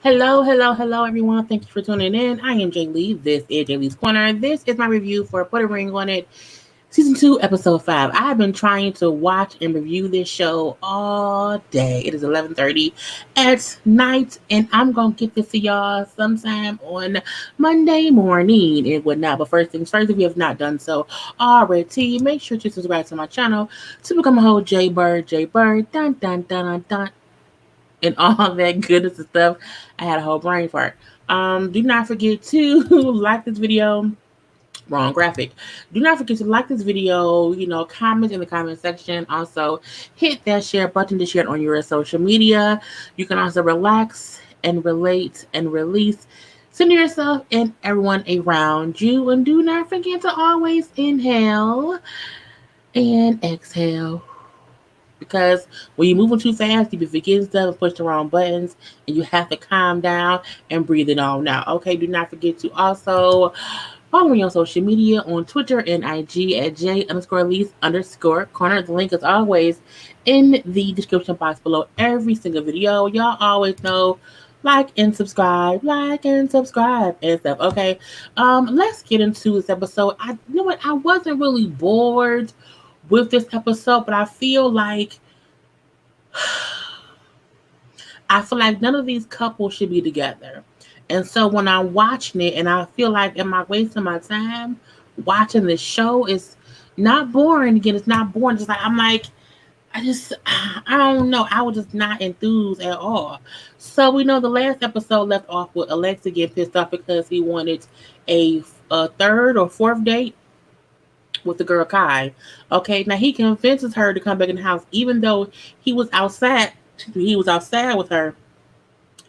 Hello, everyone. Thank you for tuning in. I am Jaylee. This is JLeesCorner. This is my review for Put a Ring on It, Season 2, Episode 5. I have been trying to watch and review this show all day. It is 11:30 at night, and I'm going to get this to y'all sometime on Monday morning and whatnot. But first things first, if you have not done so already, make sure to subscribe to my channel to become a whole JayBird, dun, dun, dun, dun, dun, and all that goodness and stuff. I had a whole brain fart. Do not forget to like this video. Wrong graphic. Do not forget to like this video, comment in the comment section. Also, hit that share button to share it on your social media. You can also relax and relate and release. Center yourself and everyone around you. And do not forget to always inhale and exhale. Because when you're moving too fast, you be forgetting stuff and push the wrong buttons, and you have to calm down and breathe it all out. Okay, do not forget to also follow me on social media on Twitter and IG at J_Lees_Corner. The link is always in the description box below every single video. Y'all always know, like and subscribe and stuff. Okay, let's get into this episode. You know what? I wasn't really bored with this episode, but I feel like none of these couples should be together. And so when I'm watching it, and I feel like, am I wasting my time watching this show? It's not boring. Again, it's not boring. I don't know. I was just not enthused at all. So we know the last episode left off with Alexa getting pissed off because he wanted a third or fourth date with the girl Kai. Okay, now he convinces her to come back in the house, even though he was outside. He was outside with her,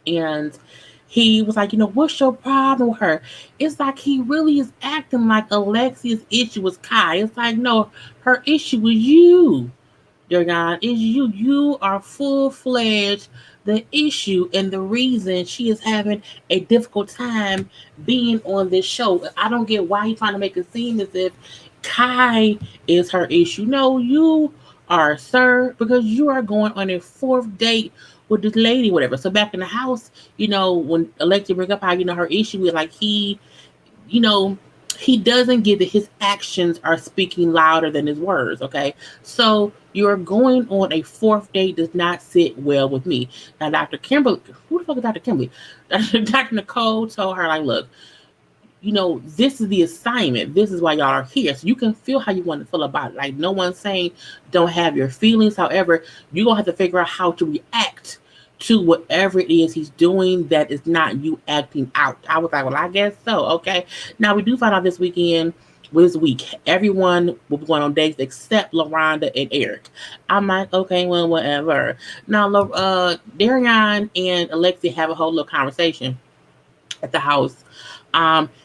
and he was like, what's your problem with her? It's like he really is acting like Alexia's issue was Kai. It's like, no, her issue was you, Daryan. Is you. You are full-fledged the issue and the reason she is having a difficult time being on this show. I don't get why he's trying to make it seem as if Kai is her issue. No, you are, sir, because you are going on a fourth date with this lady, whatever. So back in the house, when Alexa bring up how, her issue is like you know, he doesn't get that his actions are speaking louder than his words, okay? So you're going on a fourth date does not sit well with me. Now, Dr. Kimberly, who the fuck is Dr. Kimberly? Dr. Nicole told her, like, look, this is the assignment. This is why y'all are here. So you can feel how you want to feel about it. Like, no one's saying don't have your feelings. However, you're going to have to figure out how to react to whatever it is he's doing that is not you acting out. I was like, well, I guess so. Okay. Now, we do find out this week, everyone will be going on dates except Ronda and Eric. I'm like, okay, well, whatever. Now, Daryan and Alexi have a whole little conversation at the house.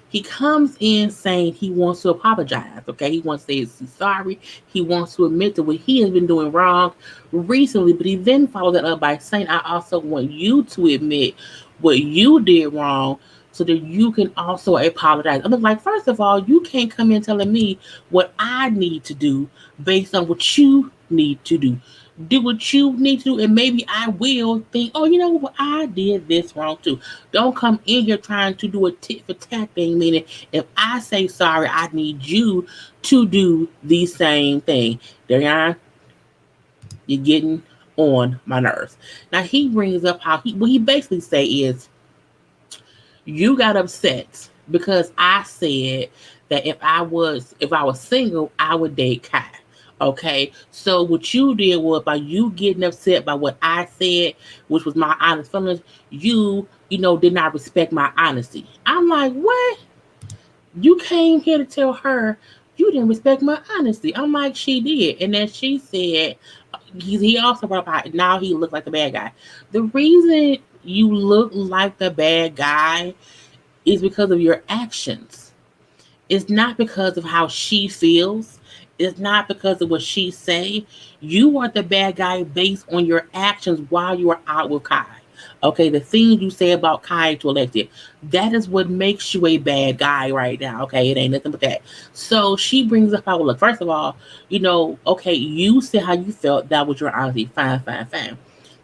He comes in saying he wants to apologize. Okay, he wants to say he's sorry. He wants to admit to what he has been doing wrong recently, but he then followed that up by saying, I also want you to admit what you did wrong so that you can also apologize. I'm like, first of all, you can't come in telling me what I need to do based on what you need to do. Do what you need to do, and maybe I will think, oh, you know what, I did this wrong too. Don't come in here trying to do a tit for tat thing, meaning if I say sorry, I need you to do the same thing. Daryan, you're getting on my nerves. Now he brings up how what he basically say is, you got upset because I said that if I was single, I would date Kai. Okay, so what you did was, by you getting upset by what I said, which was my honest feelings, you did not respect my honesty. I'm like, what? You came here to tell her you didn't respect my honesty. I'm like, she did. And then she said, he also brought up now he looked like the bad guy. The reason you look like the bad guy is because of your actions. It's not because of how she feels. It's not because of what she say. You are the bad guy based on your actions while you are out with Kai. Okay, the things you say about Kai to Alexia, that is what makes you a bad guy right now. Okay, it ain't nothing but that. So she brings up, look, first of all, okay, you said how you felt. That was your honesty. Fine.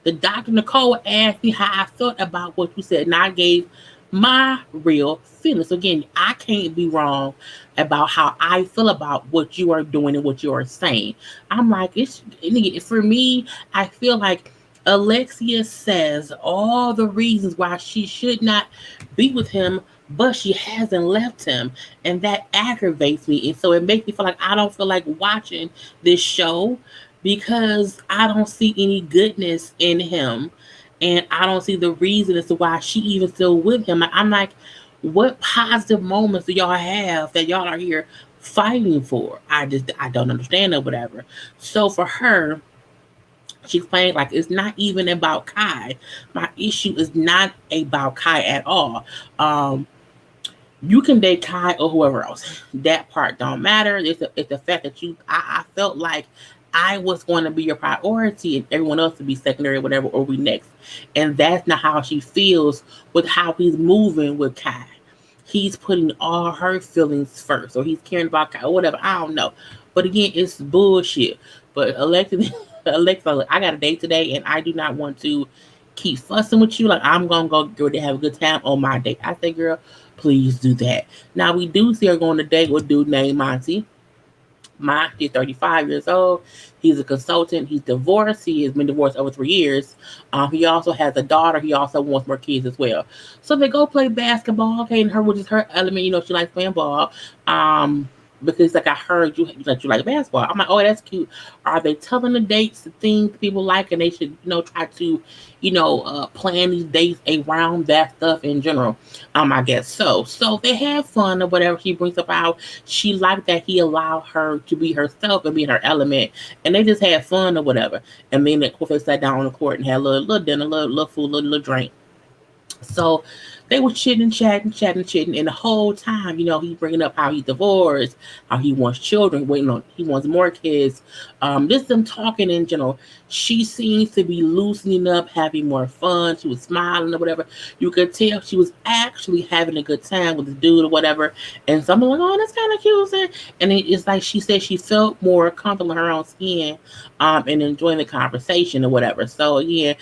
The Dr. Nicole asked me how I felt about what you said, and I gave my real feelings. So again, I can't be wrong about how I feel about what you are doing and what you are saying. I'm like, it's for me, I feel like Alexia says all the reasons why she should not be with him, but she hasn't left him. And that aggravates me. And so it makes me feel like I don't feel like watching this show because I don't see any goodness in him. And I don't see the reason as to why she even still with him. I'm like, what positive moments do y'all have that y'all are here fighting for? I don't understand or whatever. So for her, she explained like it's not even about Kai. My issue is not about Kai at all. You can date Kai or whoever else. That part don't matter. It's the fact that I felt like I was going to be your priority and everyone else to be secondary or whatever, or we next. And that's not how she feels with how he's moving with Kai. He's putting all her feelings first, or he's caring about Kai or whatever. I don't know. But again, it's bullshit. But Alexa, I got a date today and I do not want to keep fussing with you. Like, I'm going to go get ready to have a good time on my date. I say, girl, please do that. Now, we do see her going on a date with a dude named Monty. He's 35 years old. He's a consultant. He's divorced. He has been divorced over 3 years. He also has a daughter. He also wants more kids as well. So they go play basketball. Okay, and which is her element. She likes playing ball. Because like I heard you like basketball. I'm like, oh, that's cute. Are they telling the dates, the things people like, and they should try to plan these dates around that stuff in general? I guess so. So they have fun or whatever. She brings up how she liked that he allowed her to be herself and be in her element, and they just had fun or whatever. And then of course they sat down on the court and had a little dinner, little food, little drink. So they were chitting, chatting, and the whole time, he's bringing up how he's divorced, how he wants children, waiting on, he wants more kids. Just them talking in general. She seems to be loosening up, having more fun. She was smiling or whatever. You could tell she was actually having a good time with the dude or whatever. And so I'm like, oh, that's kind of cute. And it's like she said she felt more comfortable in her own skin, and enjoying the conversation or whatever. So yeah,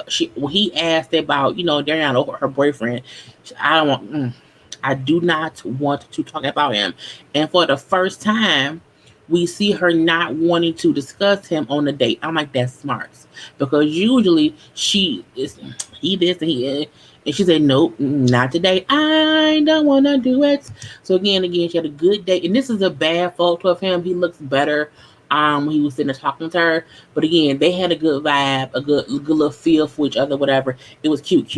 he asked about Daryan or her boyfriend. I don't want. I do not want to talk about him. And for the first time, we see her not wanting to discuss him on the date. I'm like, that's smart, because usually she is he this and he. And she said, nope, not today. I don't want to do it. So again, she had a good date. And this is a bad photo of him. He looks better when he was sitting there talking to her. But again, they had a good vibe, a good little feel for each other, whatever. It was cute.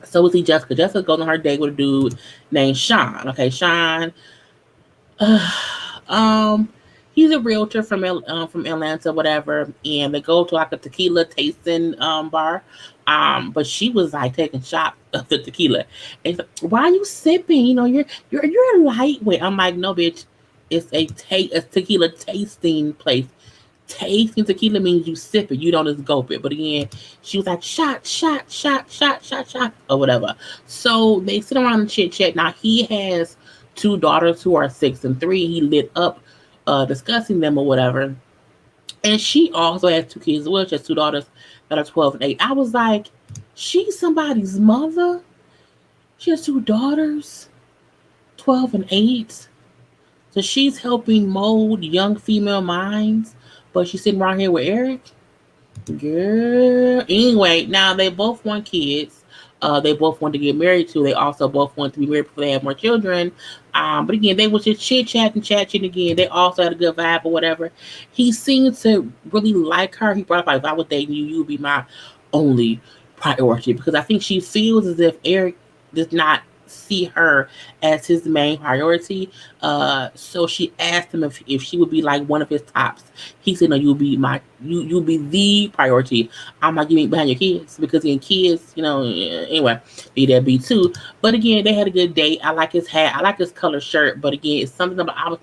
So we see Jessica. Jessica goes on her date with a dude named Shawn. Okay, Shawn. Um, he's a realtor from Atlanta, whatever, and they go to like a tequila tasting bar. But she was like taking shots of the tequila. And he's like, why are you sipping? You're a lightweight. I'm like, no, bitch. It's a tequila tasting place. Tasting tequila means you sip it, you don't just gulp it. But again, she was like, shot, or whatever. So they sit around and chit chat. Now he has two daughters who are 6 and 3. He lit up discussing them or whatever. And she also has 2 kids as well. She has 2 daughters that are 12 and 8. I was like, she's somebody's mother. She has 2 daughters, 12 and 8. So she's helping mold young female minds, but she's sitting around here with Eric. Girl. Anyway, now they both want kids. They both want to get married too. They also both want to be married before they have more children. But again, they was just chatting again. They also had a good vibe or whatever. He seemed to really like her. He brought up, like, if I was dating you, you would be my only priority, because I think she feels as if Eric does not see her as his main priority. So she asked him if she would be like one of his tops. He said, no, you'll be the priority. I'm not giving behind your kids, because in kids, anyway, be that be too. But again, they had a good date. I like his hat. I like his color shirt. But again, it's something about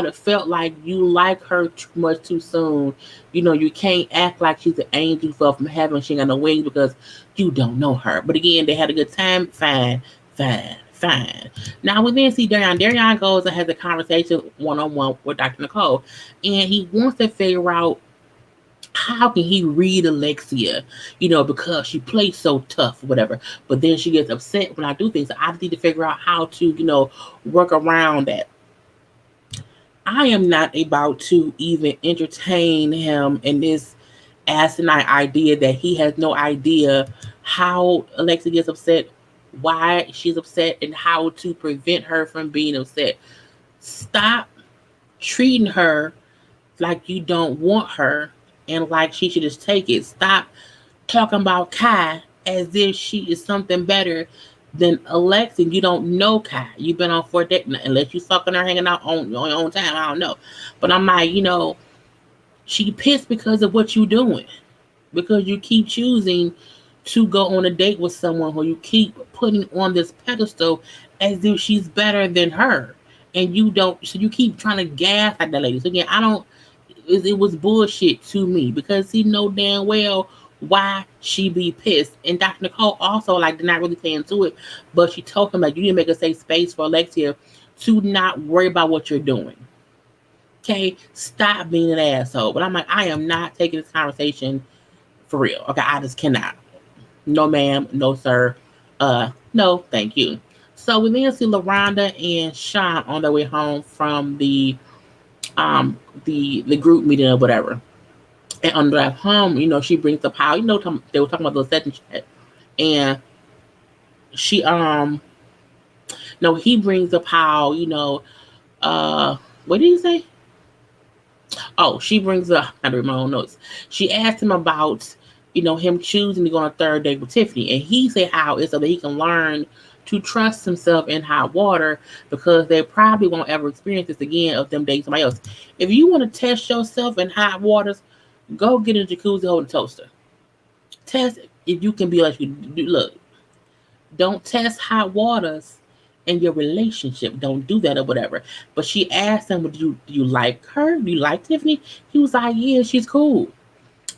it felt like you like her too much too soon. You can't act like she's an angel fell from heaven. She ain't got no wings, because you don't know her. But again, they had a good time. Fine. Now we then see Daryan. Daryan goes and has a conversation one-on-one with Dr. Nicole, and he wants to figure out how can he read Alexia, because she plays so tough or whatever. But then she gets upset when I do things. So I need to figure out how to, work around that. I am not about to even entertain him in this asinine idea that he has no idea how Alexia gets upset, why she's upset, and how to prevent her from being upset. Stop treating her like you don't want her and like she should just take it. Stop talking about Kai as if she is something better than Alexa. You don't know Kai. You've been on 4 days, unless you fucking her hanging out on your own time. I don't know. But I'm like, she pissed because of what you doing. Because you keep choosing to go on a date with someone who you keep putting on this pedestal as if she's better than her. And you don't, so you keep trying to gas at that lady. So again, I don't, it was bullshit to me because he know damn well why she be pissed. And Dr. Nicole also did not really play into it, but she told him you need to make a safe space for Alexia to not worry about what you're doing. Okay, stop being an asshole. But I'm like, I am not taking this conversation for real. Okay, I just cannot. No, ma'am. No, sir. No, thank you. So we then see Ronda and Shawn on their way home from the group meeting or whatever. And on the drive home, she brings up how, they were talking about the second chat. And she no, he brings up how, what did he say? Oh, she brings up, I read my own notes. She asked him about, him choosing to go on a third date with Tiffany. And he said how it's so that he can learn to trust himself in hot water because they probably won't ever experience this again of them dating somebody else. If you want to test yourself in hot waters, go get in a jacuzzi holding a toaster. Test if you can be like you do. Look, don't test hot waters in your relationship. Don't do that or whatever. But she asked him, do you like her? Do you like Tiffany? He was like, yeah, she's cool.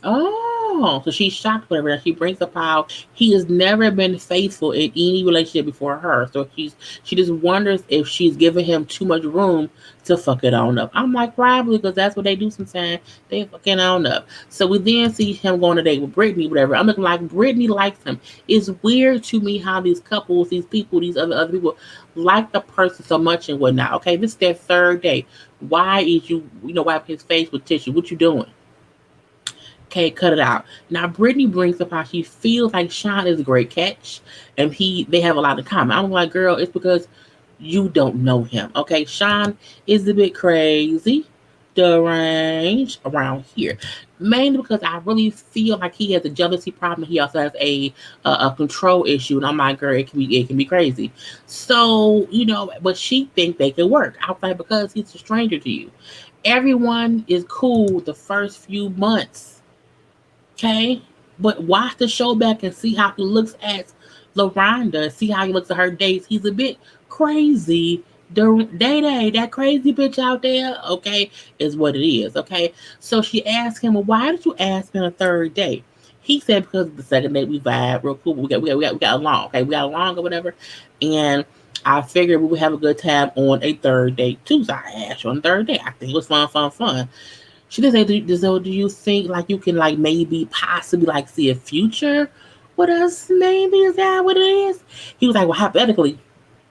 Oh, so she's shocked, whatever. And she brings up how he has never been faithful in any relationship before her. So she just wonders if she's giving him too much room to fuck it on up. I'm like, probably, because that's what they do sometimes. They fucking on up. So we then see him going on a date with Brittany, whatever. I'm looking like Brittany likes him. It's weird to me how these couples, these people, these other people like the person so much and whatnot. Okay, this is their third date. Why is you wiping his face with tissue? What you doing? Okay, cut it out. Now Brittany brings up how she feels like Shawn is a great catch, and they have a lot in common. I'm like, girl, it's because you don't know him. Okay, Shawn is a bit crazy, deranged around here, mainly because I really feel like he has a jealousy problem. He also has a control issue, and I'm like, girl, it can be crazy. So but she thinks they can work. I was like, because he's a stranger to you. Everyone is cool the first few months. Okay, but watch the show back and see how he looks at LaRonda. See how he looks at her dates. He's a bit crazy. Day, that crazy bitch out there, okay, is what it is, okay? So she asked him, well, why did you ask me on a third date? He said, because the second date we vibe real cool. We got along, okay? We got along or whatever. And I figured we would have a good time on a third date too. So I asked you on the third date. I think it was fun. She did say, do you think you can maybe possibly see a future with us? Maybe is that what it is? He was like, well, hypothetically,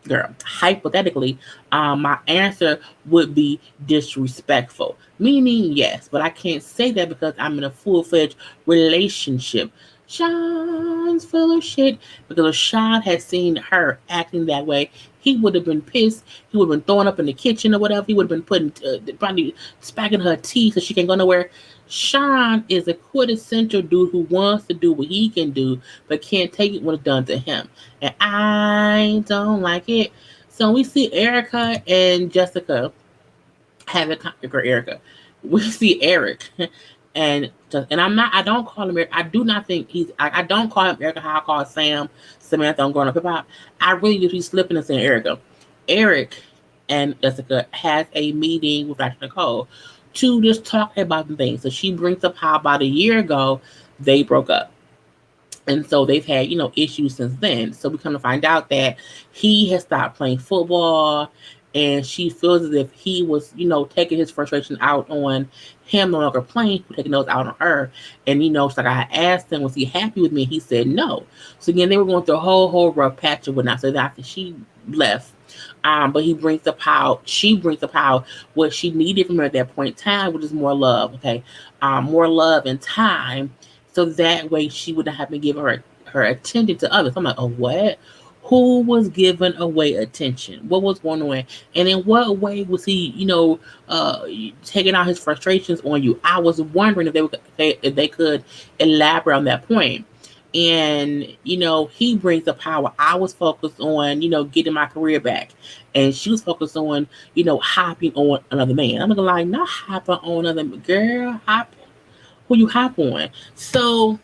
girl, hypothetically, my answer would be disrespectful. Meaning yes, but I can't say that because I'm in a full-fledged relationship. Shawn's full of shit because if Shawn had seen her acting that way, he would have been pissed. He would have been throwing up in the kitchen or whatever. He would have been probably smacking her teeth so she can't go nowhere. Shawn is a quintessential dude who wants to do what he can do, but can't take it when it's done to him. And I don't like it. So we see Erika and Jessica having Erika. We see Eric and I don't call him Eric. I do not think I don't call him Erica how I call Sam, Samantha on Growing Up Hip Hop. I really just be slipping and saying Erica. Eric and Jessica has a meeting with Dr. Nicole to just talk about the things. So she brings up how about a year ago they broke up. And so they've had, issues since then. So we come to find out that he has stopped playing football and she feels as if he was, taking his frustration out on him, no longer playing, taking those out on her. And she's like, I asked him, was he happy with me? He said no. So again, they were going through a whole rough patch of whatnot. So after she left, but he brings up how she brings up how what she needed from her at that point in time, which is more love, okay, more love and time, so that way she wouldn't have been giving her attention to others. I'm like, oh, what? Who was giving away attention? What was going on? And in what way was he, uh, taking out his frustrations on you? I was wondering if they could elaborate on that point. And he brings up how I was focused on, getting my career back, and she was focused on, hopping on another man. I'm looking like, not hopping on another girl, hop who you hop on. So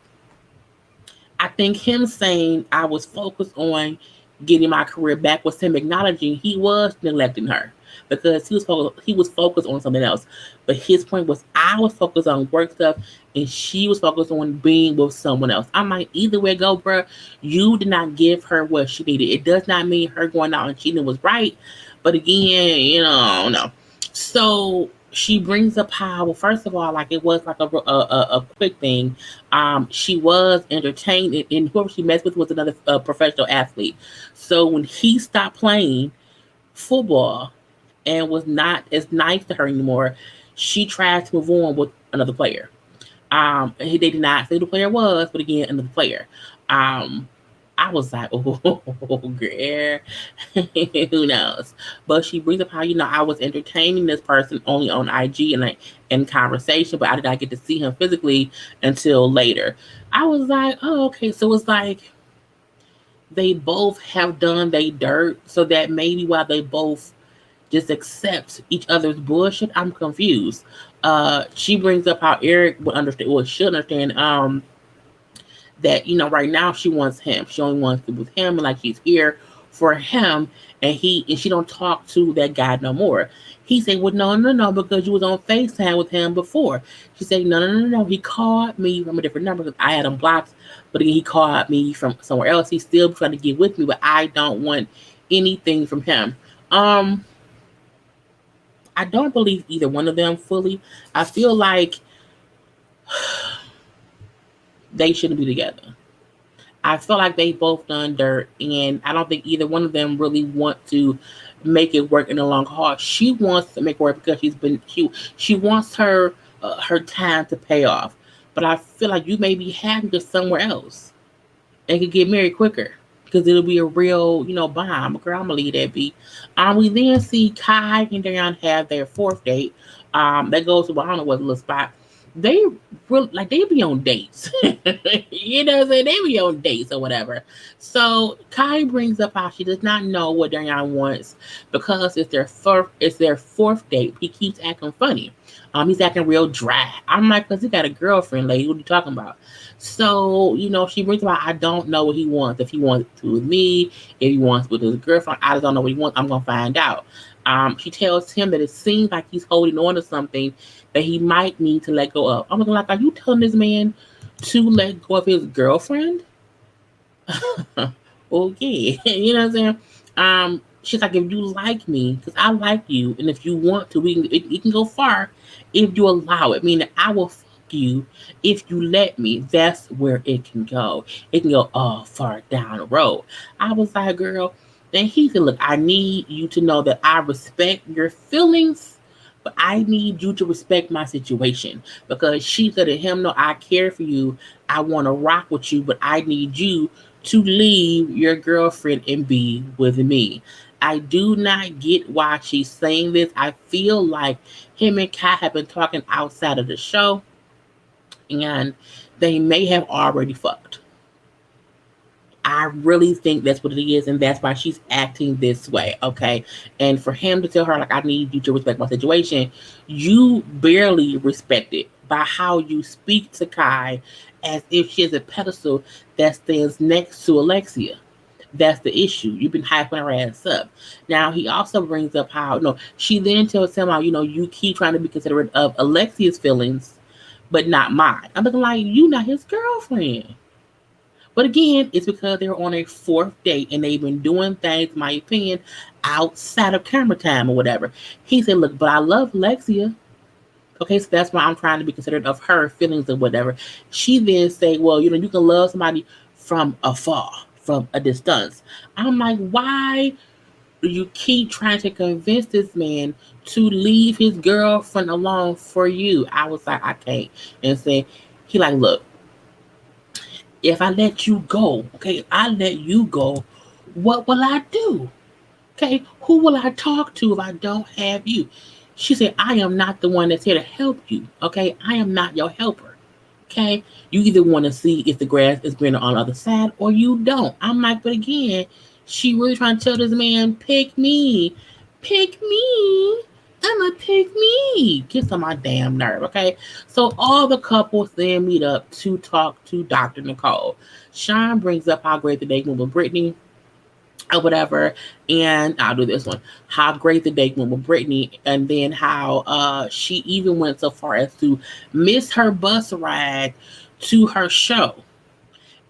I think him saying I was focused on getting my career back was him acknowledging he was neglecting her, because he was focused on something else. But his point was I was focused on work stuff and she was focused on being with someone else. I'm like, either way go, bruh, you did not give her what she needed. It does not mean her going out and cheating was right. But again, no. So she brings up how, well, first of all, like, it was like a quick thing. She was entertained, and whoever she messed with was another professional athlete. So when he stopped playing football and was not as nice to her anymore, she tried to move on with another player. They did not say who the player was, but again, another player. Um, I was like, oh, girl, who knows? But she brings up how, I was entertaining this person only on IG and like in conversation, but I did not get to see him physically until later. I was like, oh, okay. So it's like they both have done their dirt, so that maybe while they both just accept each other's bullshit, I'm confused. She brings up how Eric would understand, or should understand, that right now she wants him. She only wants to be with him, and like she's here for him, and she don't talk to that guy no more. He said, well, no, no, no, because you was on FaceTime with him before. She said, no, no, no, no. He called me from a different number because I had him blocked. But again, he called me from somewhere else. He's still trying to get with me, but I don't want anything from him. Um, I don't believe either one of them fully. I feel like they shouldn't be together. I feel like they both done dirt, and I don't think either one of them really want to make it work in the long haul. She wants to make it work because she wants her time to pay off, but I feel like you may be happy to somewhere else and could get married quicker because it'll be a real, bomb. Girl, I'm gonna leave that be. We then see Kai and Daryan have their fourth date. That goes to, well, I don't know what little spot. They really, like, they be on dates. You know what I'm saying? They be on dates or whatever. So Kai brings up how she does not know what Daryan wants because it's their fourth date. He keeps acting funny. He's acting real dry. I'm like, because he got a girlfriend, lady. What are you talking about? So, she brings about, I don't know what he wants. If he wants to with me, if he wants with his girlfriend, I just don't know what he wants. I'm going to find out. She tells him that it seems like he's holding on to something that he might need to let go of. I'm looking like, are you telling this man to let go of his girlfriend? Okay. You know what I'm saying? She's like, if you like me, because I like you, and if you want to, we can go far if you allow it. Meaning, I will fuck you if you let me. That's where it can go. It can go far down the road. I was like, girl. Then he said, look, I need you to know that I respect your feelings, but I need you to respect my situation. Because she said to him, no, I care for you. I want to rock with you, but I need you to leave your girlfriend and be with me. I do not get why she's saying this. I feel like him and Kai have been talking outside of the show, and they may have already fucked. I really think that's what it is, and that's why she's acting this way, okay? And for him to tell her, like, I need you to respect my situation, you barely respect it by how you speak to Kai as if she is a pedestal that stands next to Alexia. That's the issue. You've been hyping her ass up. Now, he also brings up how, she then tells him how, you keep trying to be considerate of Alexia's feelings, but not mine. I'm looking like, you not his girlfriend. But again, it's because they're on a fourth date and they've been doing things, in my opinion, outside of camera time or whatever. He said, look, but I love Lexia. Okay, so that's why I'm trying to be considerate of her feelings or whatever. She then say, well, you can love somebody from afar, from a distance. I'm like, why do you keep trying to convince this man to leave his girlfriend alone for you? I was like, I can't. And say, he like, look, if I let you go, okay, I let you go, what will I do? Okay, who will I talk to if I don't have you? She said, I am not the one that's here to help you. Okay, I am not your helper. Okay, you either want to see if the grass is greener on the other side or you don't. I'm like, but again, she really trying to tell this man, pick me, pick me. I'ma pick me. Get on my damn nerve, okay? So all the couples then meet up to talk to Dr. Nicole. Shawn brings up how great the date went with Brittany or whatever. And I'll do this one. How great the date went with Brittany, and then how she even went so far as to miss her bus ride to her show.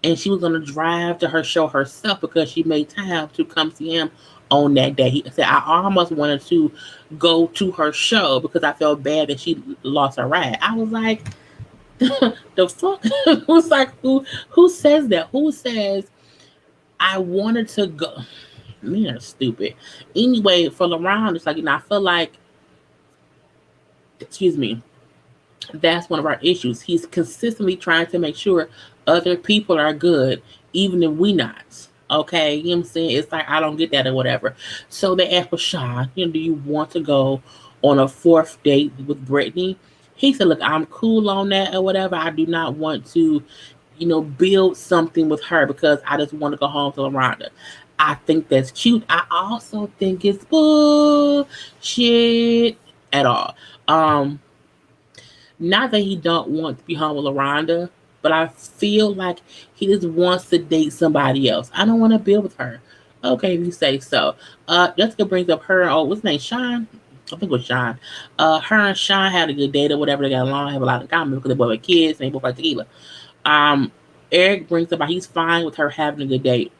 And she was gonna drive to her show herself because she made time to come see him on that day. He said, I almost wanted to go to her show because I felt bad that she lost her ride. I was like, the fuck? Who's like, who says that? Who says I wanted to go? Men are stupid. Anyway, for LaRon, it's like, I feel like, excuse me, that's one of our issues. He's consistently trying to make sure other people are good, even if we not. Okay, you know what I'm saying? It's like, I don't get that or whatever. So they asked for Shawn, do you want to go on a fourth date with Brittany? He said, look, I'm cool on that or whatever. I do not want to, build something with her because I just want to go home to LaRonda. I think that's cute. I also think it's bullshit at all. Not that he don't want to be home with LaRonda, but I feel like he just wants to date somebody else. I don't want to build with her. Okay, if you say so. Jessica brings up her. Oh, what's his name? Shawn. I think it was Shawn. Her and Shawn had a good date or whatever. They got along. Have a lot in common because they both have kids and they both like tequila. Um, Eric brings up he's fine with her having a good date.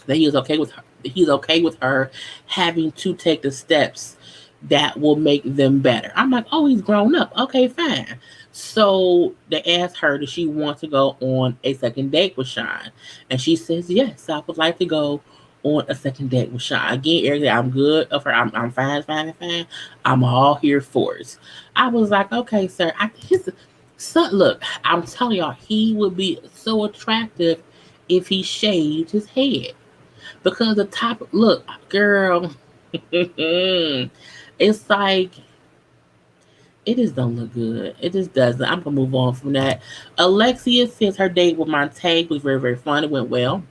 That he is okay with her. He's okay with her having to take the steps that will make them better. I'm like, oh, he's grown up. Okay, fine. So they asked her, does she want to go on a second date with Shawn? And she says, yes, I would like to go on a second date with Shawn. Again, Eric, I'm good of her. I'm fine, fine, fine. I'm all here for it. I was like, okay, sir. Look, I'm telling y'all, he would be so attractive if he shaved his head. Because the top, look, girl, it's like, it just don't look good. It just doesn't. I'm gonna move on from that. Alexia says her date with Monte was very, very fun. It went well.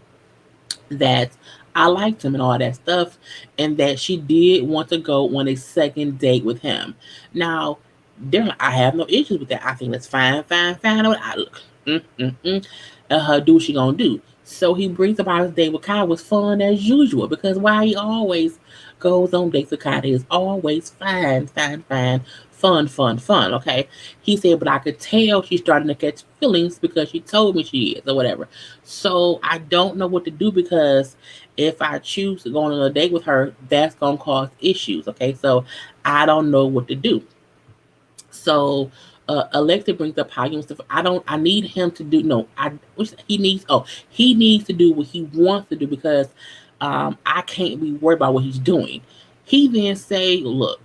That I liked him and all that stuff, and that she did want to go on a second date with him. Now, I have no issues with that. I think that's fine, fine, fine. I look, do what she gonna do. So he brings up how his date with Kyle was fun as usual because why he always goes on dates with Kyle is always fine, fine, fine, fun, fun, fun. Okay. He said, but I could tell she's starting to catch feelings because she told me she is or whatever. So I don't know what to do because if I choose to go on a date with her, that's gonna cause issues. Okay. So I don't know what to do. So Alexa brings up how he wants to. I need him to do. No, he needs. Oh, he needs to do what he wants to do because I can't be worried about what he's doing. He then say, look,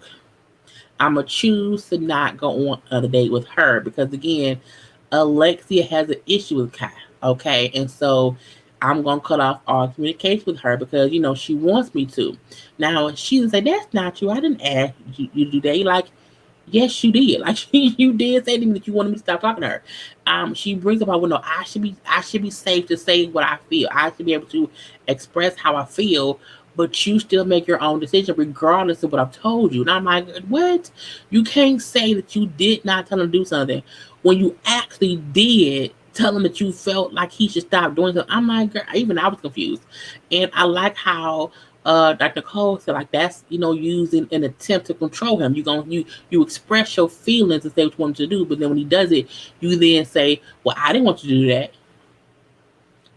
I'm gonna choose to not go on a date with her because again, Alexia has an issue with Kai. Okay, and so I'm gonna cut off all communication with her because she wants me to. Now she didn't say that's not true. I didn't ask you to do that. Like, yes, you did. Like you did say to me that you wanted me to stop talking to her. She brings up, well, no, I should be safe to say what I feel. I should be able to express how I feel, but you still make your own decision regardless of what I've told you. And I'm like, what? You can't say that you did not tell him to do something when you actually did tell him that you felt like he should stop doing something. I'm like, girl, even I was confused. And I like how Dr. Cole said like that's used in an attempt to control him. You express your feelings and say what you want him to do, but then when he does it, you then say, well, I didn't want you to do that.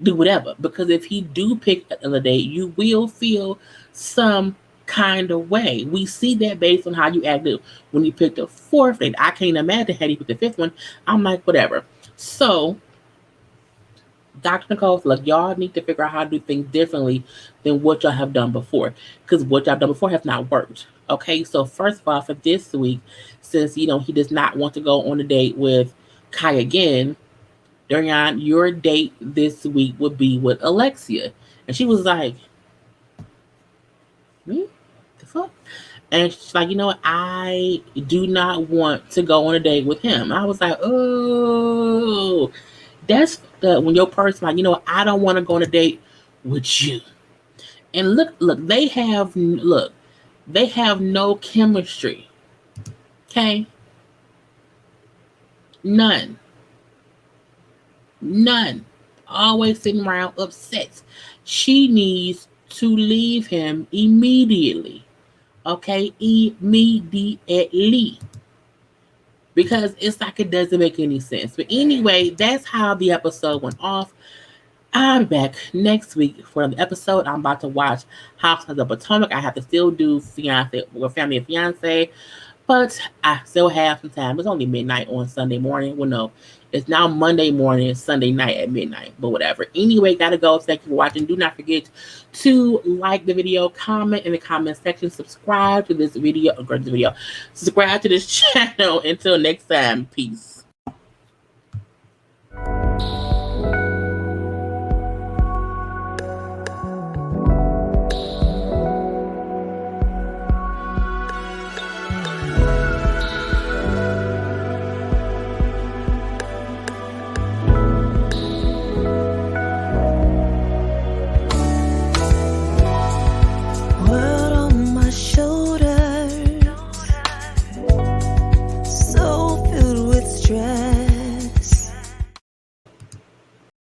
do whatever. Because if he do pick another date, you will feel some kind of way. We see that based on how you acted when you picked the fourth date. I can't imagine had he picked the fifth one. I'm like, whatever. So Dr. Nicole, look, y'all need to figure out how to do things differently than what y'all have done before. Because what y'all done before has not worked. Okay, so first of all, for this week, since he does not want to go on a date with Kai again, Daryan, your date this week would be with Alexia. And she was like, me? The fuck? And she's like, you know what? I do not want to go on a date with him. I was like, oh, that's when your person like, you know what? I don't want to go on a date with you. And they have no chemistry. Okay, none. None. Always sitting around upset. She needs to leave him immediately. Okay? Immediately. Because it's like it doesn't make any sense. But anyway, that's how the episode went off. I'll be back next week for another episode. I'm about to watch House of the Potomac. I have to still do Family and Fiance. But I still have some time. It's only midnight on Sunday morning. Well, no, it's now Monday morning, Sunday night at midnight. But whatever. Anyway, gotta go. Thank you for watching. Do not forget to like the video, comment in the comment section, subscribe to this video, subscribe to this channel. Until next time, peace.